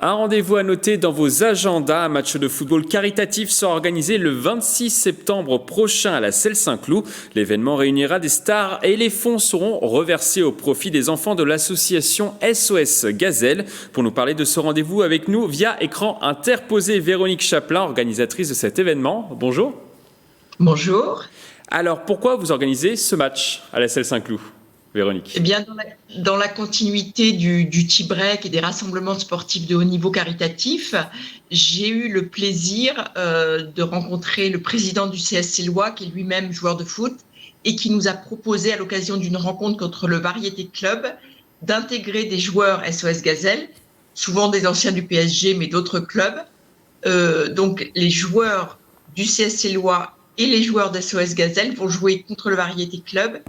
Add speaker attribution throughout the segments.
Speaker 1: Un rendez-vous à noter dans vos agendas. Un match de football caritatif sera organisé le 26 septembre prochain à la Selle Saint-Cloud. L'événement réunira des stars et les fonds seront reversés au profit des enfants de l'association SOS Gazelle. Pour nous parler de ce rendez-vous avec nous via écran interposé, Véronique Chaplin, organisatrice de cet événement. Bonjour.
Speaker 2: Bonjour.
Speaker 1: Alors pourquoi vous organisez ce match à la Selle Saint-Cloud, Véronique?
Speaker 2: Eh bien, dans la continuité du tea break et des rassemblements sportifs de haut niveau caritatifs, j'ai eu le plaisir de rencontrer le président du CSC Lois, qui est lui-même joueur de foot, et qui nous a proposé, à l'occasion d'une rencontre contre le Variété Club, d'intégrer des joueurs SOS Gazelle, souvent des anciens du PSG, mais d'autres clubs. Donc, les joueurs du CSC Lois et les joueurs d'SOS Gazelle vont jouer contre le Variété Club.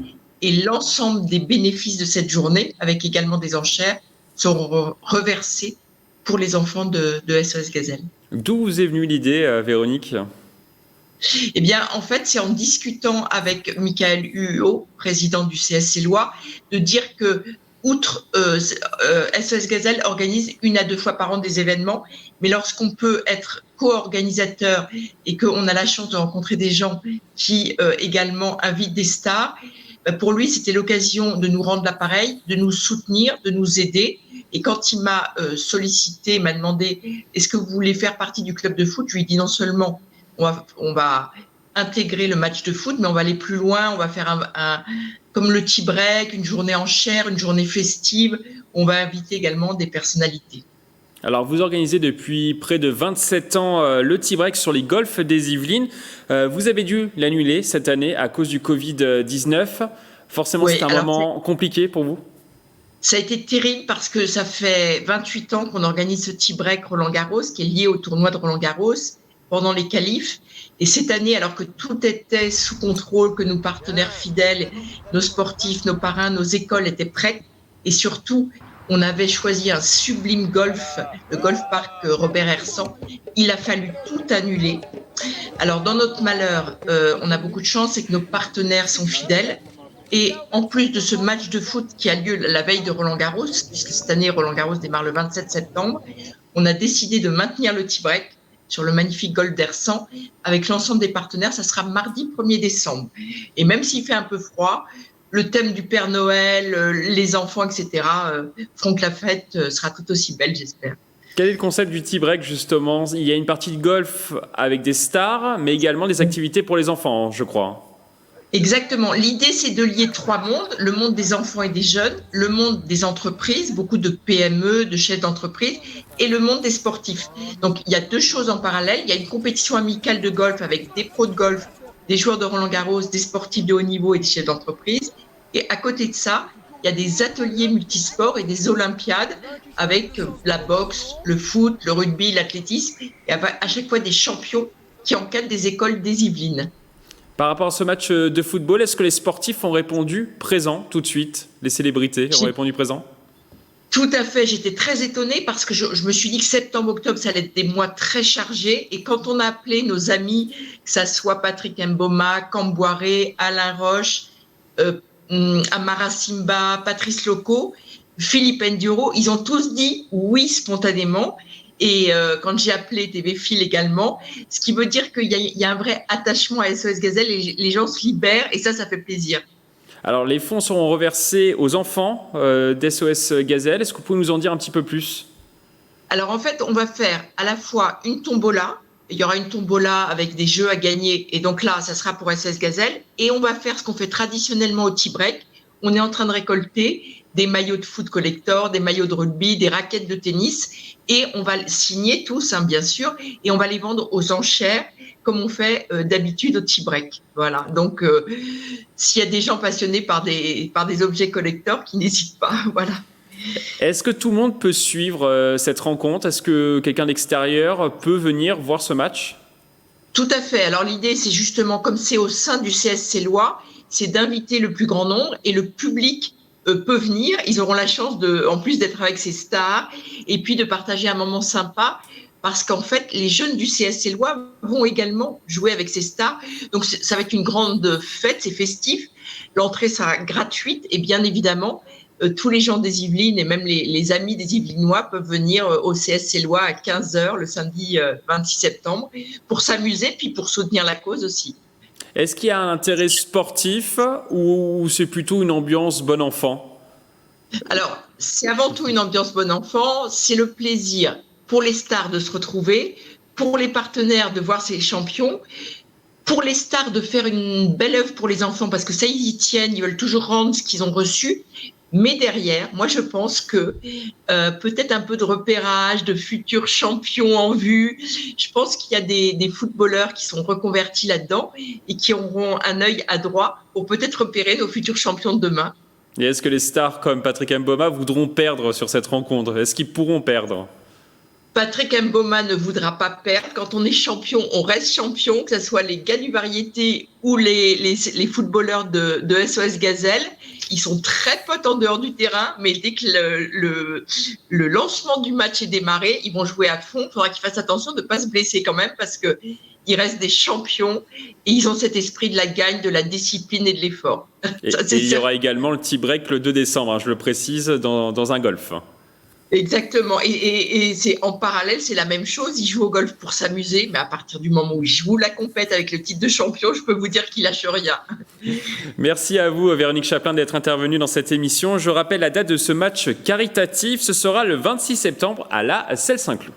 Speaker 2: Et l'ensemble des bénéfices de cette journée, avec également des enchères, seront reversés pour les enfants de SOS Gazelle.
Speaker 1: D'où vous est venue l'idée, Véronique?
Speaker 2: Eh bien, en fait, c'est en discutant avec Michael Huot, président du CSC Lois, de dire que, outre SOS Gazelle organise 1 à 2 fois par an des événements, mais lorsqu'on peut être co-organisateur et qu'on a la chance de rencontrer des gens qui également invitent des stars, pour lui, c'était l'occasion de nous rendre l'appareil, de nous soutenir, de nous aider. Et quand il m'a sollicité, m'a demandé « Est-ce que vous voulez faire partie du club de foot ?» Je lui ai dit non seulement on va intégrer le match de foot, mais on va aller plus loin, on va faire comme le tea break, une journée en chair, une journée festive. On va inviter également des personnalités.
Speaker 1: Alors, vous organisez depuis près de 27 ans le tea break sur les golfs des Yvelines. Vous avez dû l'annuler cette année à cause du Covid-19. Forcément, oui, c'est un moment compliqué pour vous?
Speaker 2: Ça a été terrible parce que ça fait 28 ans qu'on organise ce tea break Roland-Garros, qui est lié au tournoi de Roland-Garros pendant les qualifs. Et cette année, alors que tout était sous contrôle, que nos partenaires fidèles, nos sportifs, nos parrains, nos écoles étaient prêtes, et surtout, on avait choisi un sublime golf, le Golf Park Robert Hersant. Il a fallu tout annuler. Alors, dans notre malheur, on a beaucoup de chance, c'est que nos partenaires sont fidèles. Et en plus de ce match de foot qui a lieu la veille de Roland-Garros, puisque cette année, Roland-Garros démarre le 27 septembre, on a décidé de maintenir le tea break sur le magnifique golf d'Hersant avec l'ensemble des partenaires. Ça sera mardi 1er décembre. Et même s'il fait un peu froid, le thème du Père Noël, les enfants, etc., feront que la fête sera tout aussi belle, j'espère.
Speaker 1: Quel est le concept du tea break, justement? Il y a une partie de golf avec des stars, mais également des activités pour les enfants, je crois.
Speaker 2: Exactement. L'idée, c'est de lier 3 mondes, le monde des enfants et des jeunes, le monde des entreprises, beaucoup de PME, de chefs d'entreprise, et le monde des sportifs. Donc, il y a 2 choses en parallèle. Il y a une compétition amicale de golf avec des pros de golf, des joueurs de Roland-Garros, des sportifs de haut niveau et des chefs d'entreprise. Et à côté de ça, il y a des ateliers multisports et des olympiades avec la boxe, le foot, le rugby, l'athlétisme, et à chaque fois des champions qui encadrent des écoles des Yvelines.
Speaker 1: Par rapport à ce match de football, est-ce que les sportifs ont répondu présent tout de suite? Les célébrités ont répondu présent?
Speaker 2: Tout à fait. J'étais très étonnée parce que je me suis dit que septembre-octobre, ça allait être des mois très chargés. Et quand on a appelé nos amis, que ça soit Patrick Mboma, Camboiré, Alain Roche, Amara Simba, Patrice Loco, Philippe Enduro, ils ont tous dit oui spontanément. Et quand j'ai appelé TV Phil également, ce qui veut dire qu'il y a un vrai attachement à SOS Gazelle et les gens se libèrent et ça fait plaisir.
Speaker 1: Alors, les fonds seront reversés aux enfants d'SOS Gazelle. Est-ce que vous pouvez nous en dire un petit peu plus?
Speaker 2: Alors, en fait, on va faire à la fois une tombola. Il y aura une tombola avec des jeux à gagner. Et donc là, ça sera pour SOS Gazelle. Et on va faire ce qu'on fait traditionnellement au tea break. On est en train de récolter des maillots de foot collector, des maillots de rugby, des raquettes de tennis. Et on va signer tous, bien sûr, et on va les vendre aux enchères, comme on fait d'habitude au tea break. Voilà. Donc, s'il y a des gens passionnés par des objets collector, qui n'hésitent pas. Voilà.
Speaker 1: Est-ce que tout le monde peut suivre cette rencontre? Est-ce que quelqu'un d'extérieur peut venir voir ce match?
Speaker 2: Tout à fait. Alors, l'idée, c'est justement, comme c'est au sein du CSC Lois, c'est d'inviter le plus grand nombre et le public peut venir. Ils auront la chance, en plus d'être avec ces stars et puis de partager un moment sympa parce qu'en fait, les jeunes du CSC Lois vont également jouer avec ces stars. Donc, ça va être une grande fête, c'est festif. L'entrée sera gratuite et bien évidemment, tous les gens des Yvelines et même les amis des Yvelinois peuvent venir au CSC Lois à 15h le samedi 26 septembre pour s'amuser puis pour soutenir la cause aussi.
Speaker 1: Est-ce qu'il y a un intérêt sportif ou c'est plutôt une ambiance bon enfant?
Speaker 2: Alors, c'est avant tout une ambiance bon enfant, c'est le plaisir pour les stars de se retrouver, pour les partenaires de voir ces champions, pour les stars de faire une belle œuvre pour les enfants, parce que ça, ils y tiennent, ils veulent toujours rendre ce qu'ils ont reçu. Mais derrière, moi, je pense que peut-être un peu de repérage, de futurs champions en vue. Je pense qu'il y a des footballeurs qui sont reconvertis là-dedans et qui auront un œil adroit pour peut-être repérer nos futurs champions de demain.
Speaker 1: Et est-ce que les stars comme Patrick Mboma voudront perdre sur cette rencontre? Est-ce qu'ils pourront perdre?
Speaker 2: Patrick Mboma ne voudra pas perdre. Quand on est champion, on reste champion, que ce soit les gars du variété ou les footballeurs de SOS Gazelle. Ils sont très potes en dehors du terrain, mais dès que le lancement du match est démarré, ils vont jouer à fond. Il faudra qu'ils fassent attention de ne pas se blesser quand même, parce qu'ils restent des champions et ils ont cet esprit de la gagne, de la discipline et de l'effort.
Speaker 1: Et il y aura également le tie-break le 2 décembre, je le précise, dans un golf.
Speaker 2: Exactement. Et c'est en parallèle, c'est la même chose. Il joue au golf pour s'amuser, mais à partir du moment où il joue la compète avec le titre de champion, je peux vous dire qu'il lâche rien.
Speaker 1: Merci à vous, Véronique Chaplin, d'être intervenue dans cette émission. Je rappelle la date de ce match caritatif. Ce sera le 26 septembre à la Selle Saint-Cloud.